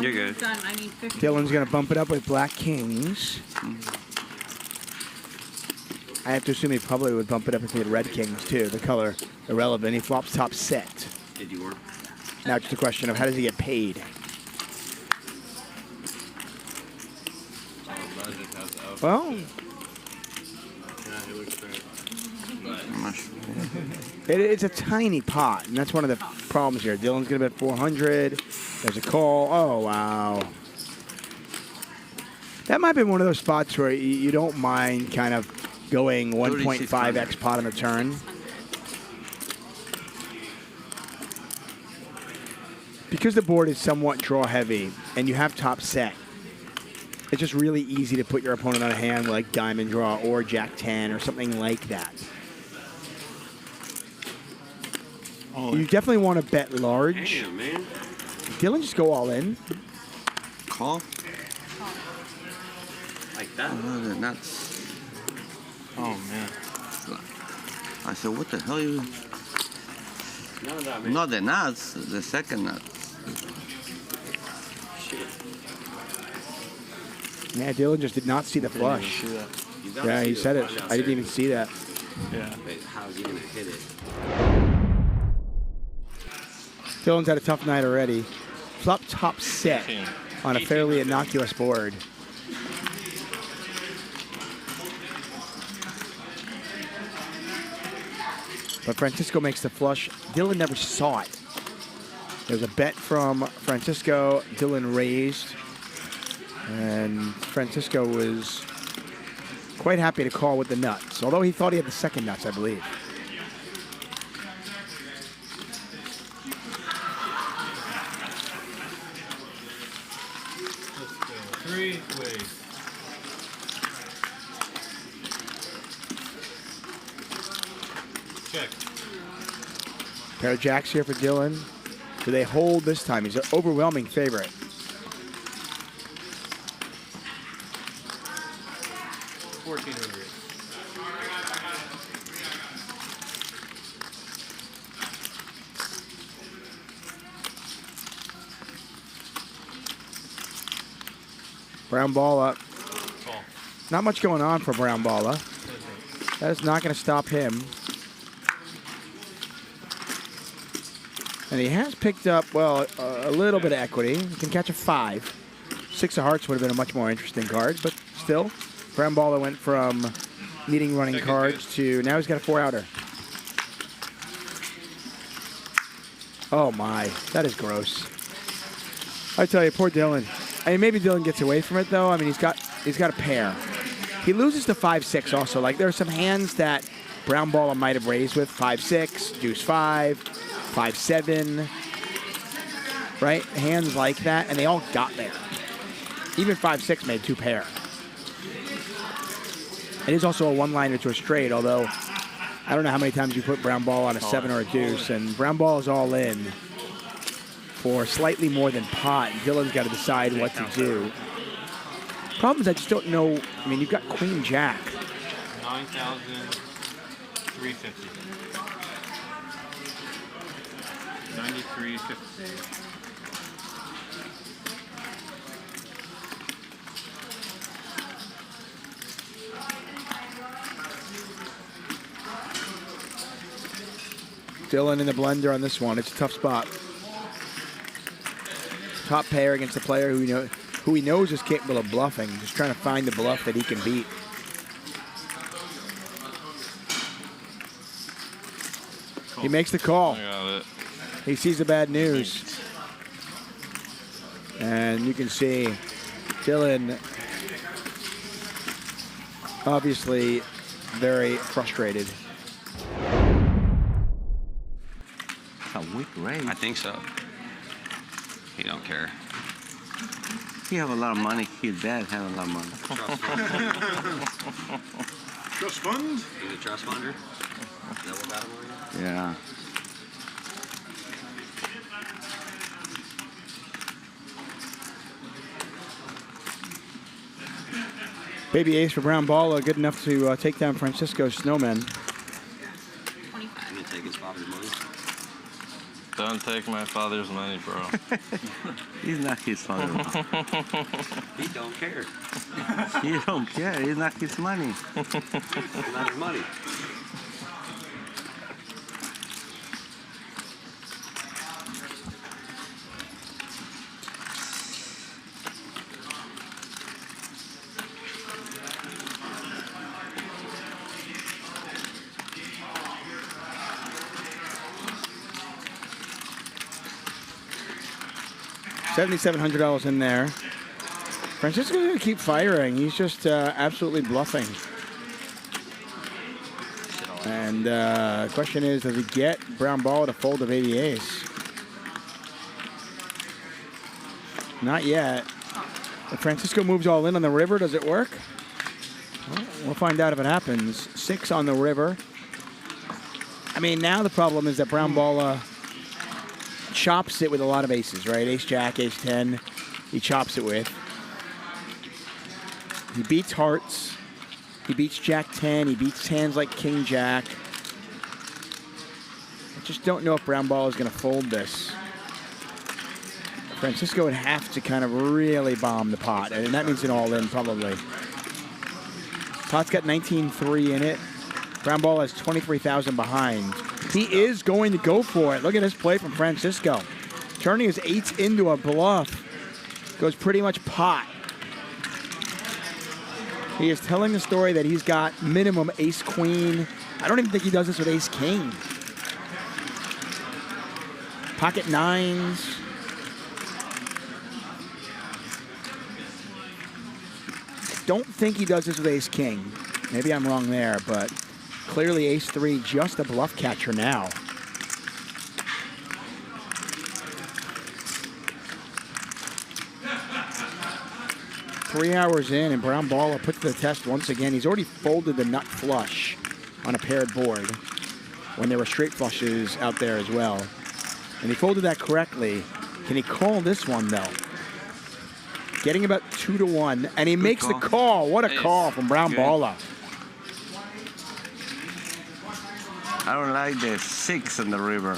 You're good. Done. I need 50. Dylan's going to bump it up with black kings. I have to assume he probably would bump it up if he had red kings, too. The color, irrelevant. He flops top set. Did you work? Now it's just a question of how does he get paid? Well, it's a tiny pot, and that's one of the problems here. Dylan's going to bet 400. There's a call. Oh, wow. That might have been one of those spots where you don't mind kind of going 1.5x pot on the turn. Because the board is somewhat draw heavy and you have top set, it's just really easy to put your opponent on a hand like diamond draw or jack 10 or something like that. Oh, you definitely want to bet large. Damn, man. Dylan, just go all in. Call? Like that? Oh, they're nuts. Oh, man. I said, what the hell are you... Not the nuts, the second nuts. Shit. Yeah, Dylan just did not see the flush. Yeah, he said it. I didn't even see that. Yeah. But how's he gonna hit it? Dylan's had a tough night already. Flop top set on a fairly innocuous board. But Francisco makes the flush. Dylan never saw it. There's a bet from Francisco. Dylan raised. And Francisco was quite happy to call with the nuts, although he thought he had the second nuts, I believe. Let's go. 3 ways. Check. Pair of jacks here for Dylan. Do they hold this time? He's an overwhelming favorite. $1,400. Brown ball up. Call. Not much going on for Brown Balla. That is not going to stop him. And he has picked up, well, a little bit of equity. He can catch a 5. 6 of hearts would have been a much more interesting card, but still, Brown Balla went from needing running cards to now he's got a 4-outer. Oh my, that is gross. I tell you, poor Dylan. I mean, maybe Dylan gets away from it though. I mean, he's got a pair. He loses to 5-6 also. Like there are some hands that Brown Balla might have raised with 5-6, deuce 5, 5-7, right? Hands like that, and they all got there. Even 5-6 made 2 pair. It is also a one-liner to a straight, although I don't know how many times you put Brown Ball on a 7 or a deuce, and Brown Ball is all in for slightly more than pot. Dylan's got to decide what to do. Problem is I just don't know. I mean, you've got Queen Jack. 9,350. 93.50. Dylan in the blender on this one. It's a tough spot. Top pair against a player who he knows is capable of bluffing. Just trying to find the bluff that he can beat. He makes the call. I got it. He sees the bad news. And you can see Dylan obviously very frustrated. It's a weak raise. I think so. He don't care. He have a lot of money. His dad have a lot of money. Trust fund? He's a trust funder? Is that what got him over here? Yeah. Baby ace for Brown Balla, good enough to take down Francisco's Snowman. 25. I'm gonna take his father's money. Don't take my father's money, bro. He's not his father. He don't care. He don't care. It's not his money. It's not his money. $7,700 in there. Francisco's going to keep firing. He's just absolutely bluffing. And the question is, does he get brown ball to fold of 80 ace? Not yet. If Francisco moves all in on the river, does it work? Well, we'll find out if it happens. 6 on the river. I mean, now the problem is that brown ball chops it with a lot of aces, right? Ace jack, ace 10, he chops it with. He beats hearts. He beats jack 10. He beats hands like king jack. I just don't know if brown ball is going to fold this. Francisco would have to kind of really bomb the pot, and that means an all-in probably. Pot's got 19-3 in it. Brown ball has 23,000 behind. He is going to go for it. Look at this play from Francisco. Turning his 8s into a bluff. Goes pretty much pot. He is telling the story that he's got minimum ace-queen. I don't even think he does this with ace-king. Pocket 9s. Don't think he does this with ace-king. Maybe I'm wrong there, but clearly ace-3, just a bluff catcher now. Three hours in, and brown ball put to the test once again. He's already folded the nut flush on a paired board when there were straight flushes out there as well. And he folded that correctly. Can he call this one, though? Getting about 2-1, and he makes the call. What a call from brown baller. I don't like the 6 in the river.